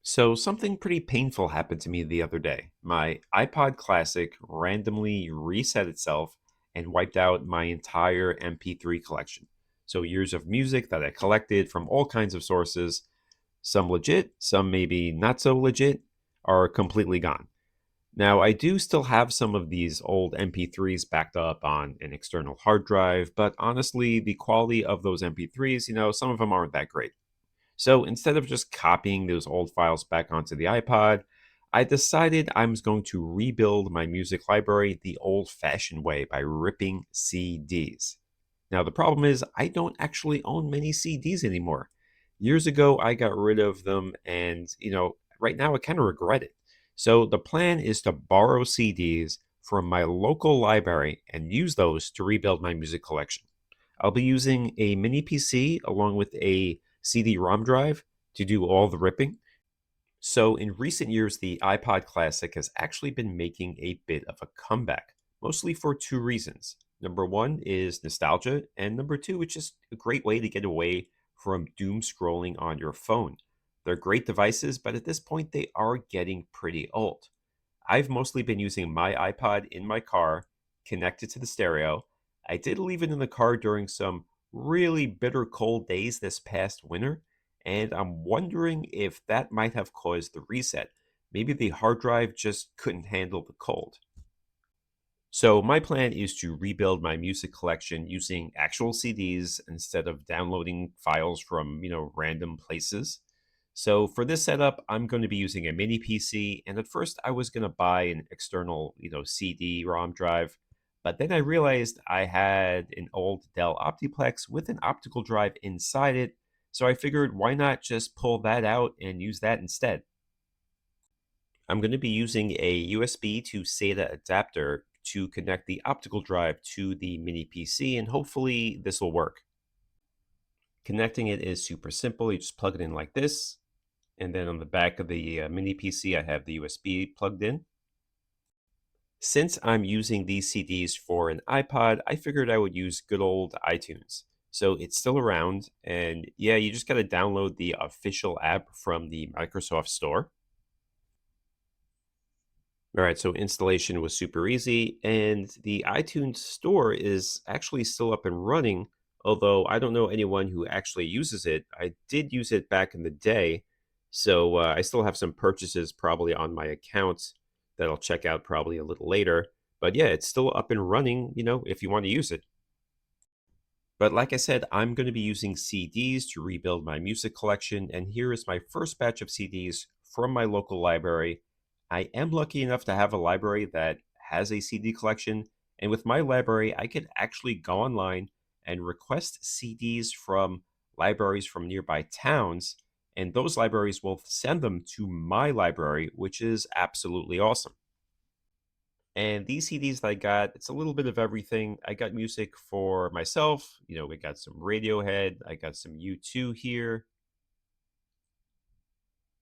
So, something pretty painful happened to me the other day. My iPod Classic randomly reset itself and wiped out my entire MP3 collection. So, years of music that I collected from all kinds of sources, some legit, some maybe not so legit, are completely gone. Now, I do still have some of these old MP3s backed up on an external hard drive, but honestly, the quality of those MP3s, some of them aren't that great. So instead of just copying those old files back onto the iPod, I decided I was going to rebuild my music library the old fashioned way by ripping CDs. Now, the problem is, I don't actually own many CDs anymore. Years ago, I got rid of them, and right now I kind of regret it. So, the plan is to borrow CDs from my local library and use those to rebuild my music collection. I'll be using a mini PC along with a CD-ROM drive to do all the ripping. So, in recent years, the iPod Classic has actually been making a bit of a comeback, mostly for two reasons. Number one is nostalgia, and number two, it's just a great way to get away from doom scrolling on your phone. They're great devices, but at this point, they are getting pretty old. I've mostly been using my iPod in my car, connected to the stereo. I did leave it in the car during some really bitter cold days this past winter, and I'm wondering if that might have caused the reset. Maybe the hard drive just couldn't handle the cold. So, my plan is to rebuild my music collection using actual CDs instead of downloading files from, random places. So, for this setup, I'm going to be using a mini PC. And at first, I was going to buy an external, CD-ROM drive. But then I realized I had an old Dell Optiplex with an optical drive inside it. So, I figured why not just pull that out and use that instead? I'm going to be using a USB to SATA adapter to connect the optical drive to the mini PC, and hopefully this will work. Connecting it is super simple. You just plug it in like this, and then on the back of the mini PC, I have the USB plugged in. Since I'm using these CDs for an iPod, I figured I would use good old iTunes. So it's still around, and yeah, you just got to download the official app from the Microsoft Store. All right, so installation was super easy, and the iTunes store is actually still up and running, although I don't know anyone who actually uses it. I did use it back in the day, so I still have some purchases probably on my account that I'll check out probably a little later. But yeah, it's still up and running, if you want to use it. But like I said, I'm going to be using CDs to rebuild my music collection, and here is my first batch of CDs from my local library. I am lucky enough to have a library that has a CD collection, and with my library, I could actually go online and request CDs from libraries from nearby towns, and those libraries will send them to my library, which is absolutely awesome. And these CDs that I got, it's a little bit of everything. I got music for myself. We got some Radiohead. I got some U2 here.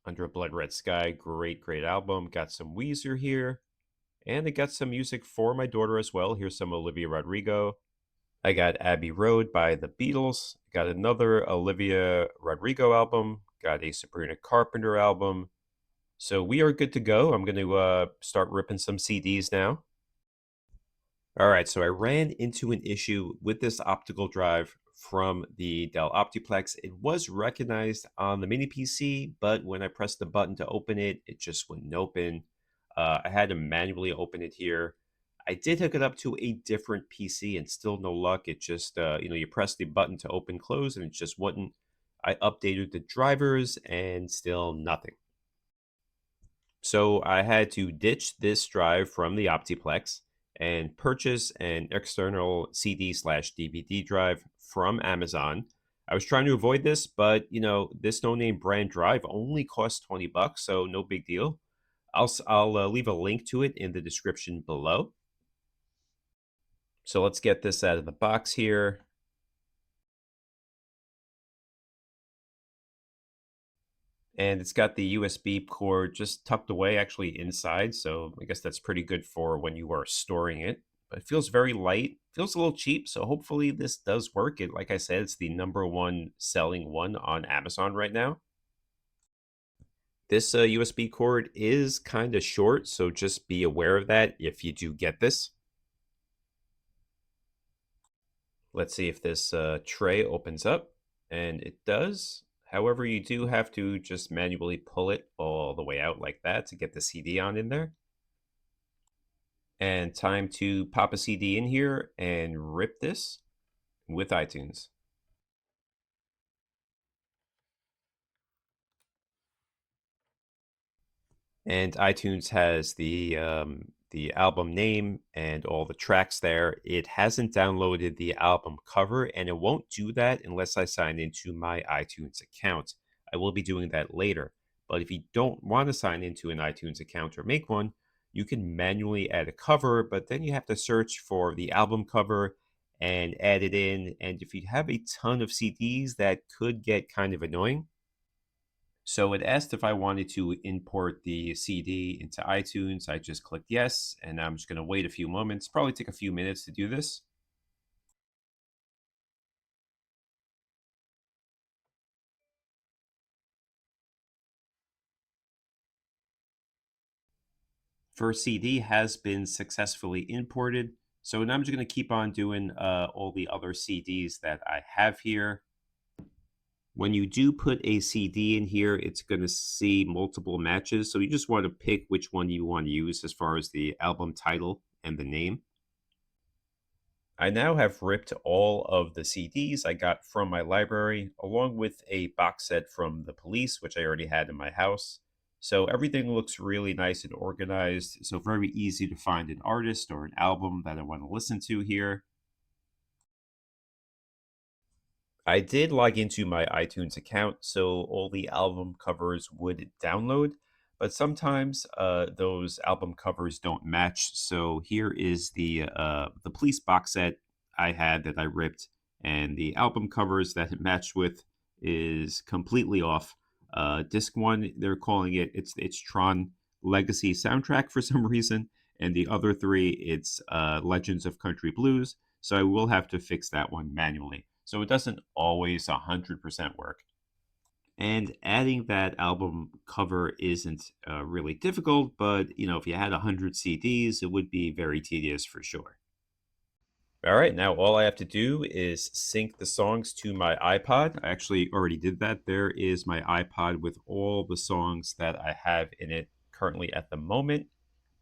Under a Blood Red Sky, great, great album. Got some Weezer here. And I got some music for my daughter as well. Here's some Olivia Rodrigo. I got Abbey Road by the Beatles. Got another Olivia Rodrigo album. Got a Sabrina Carpenter album. So we are good to go. I'm going to start ripping some CDs now. All right, so I ran into an issue with this optical drive from the Dell Optiplex. It was recognized on the mini PC, but when I pressed the button to open it, it just wouldn't open. I had to manually open it here. I did hook it up to a different PC and still no luck. It just, you press the button to open, close, and it just wouldn't. I updated the drivers and still nothing. So I had to ditch this drive from the Optiplex and purchase an external CD/DVD drive from Amazon. I was trying to avoid this, but this no-name brand drive only costs $20, so no big deal. I'll leave a link to it in the description below. So let's get this out of the box here. And it's got the USB cord just tucked away actually inside, so I guess that's pretty good for when you are storing it. But it feels very light, feels a little cheap, so hopefully this does work. It, like I said, it's the number one selling one on Amazon right now. This USB cord is kind of short, so just be aware of that if you do get this. Let's see if this tray opens up, and it does. However, you do have to just manually pull it all the way out like that to get the CD on in there. And time to pop a CD in here and rip this with iTunes. And iTunes has the album name and all the tracks there. It hasn't downloaded the album cover, and it won't do that unless I sign into my iTunes account. I will be doing that later. But if you don't want to sign into an iTunes account or make one, you can manually add a cover, but then you have to search for the album cover and add it in. And if you have a ton of CDs, that could get kind of annoying. So it asked if I wanted to import the CD into iTunes. I just clicked yes, and I'm just going to wait a few moments, probably take a few minutes to do this. First CD has been successfully imported. So now I'm just going to keep on doing all the other CDs that I have here. When you do put a CD in here, it's going to see multiple matches. So you just want to pick which one you want to use as far as the album title and the name. I now have ripped all of the CDs I got from my library, along with a box set from The Police, which I already had in my house. So everything looks really nice and organized. So very easy to find an artist or an album that I want to listen to here. I did log into my iTunes account, so all the album covers would download, but sometimes those album covers don't match. So here is the Police box set I had that I ripped, and the album covers that it matched with is completely off. Disc one, they're calling it it's Tron Legacy soundtrack for some reason, and the other three it's Legends of Country Blues. So I will have to fix that one manually. So it doesn't always 100% work. And adding that album cover isn't really difficult, but if you had 100 CDs, it would be very tedious for sure. All right, now all I have to do is sync the songs to my iPod. I actually already did that. There is my iPod with all the songs that I have in it currently at the moment.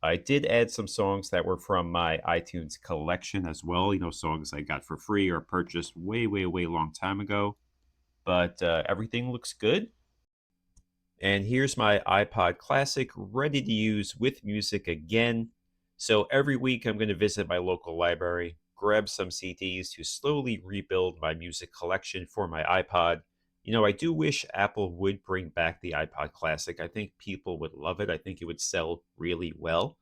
I did add some songs that were from my iTunes collection as well, songs I got for free or purchased way, way, way long time ago. But everything looks good. And here's my iPod Classic ready to use with music again. So every week I'm going to visit my local library, grab some CDs to slowly rebuild my music collection for my iPod. I do wish Apple would bring back the iPod Classic. I think people would love it. I think it would sell really well.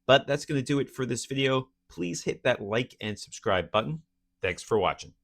But that's going to do it for this video. Please hit that like and subscribe button. Thanks for watching.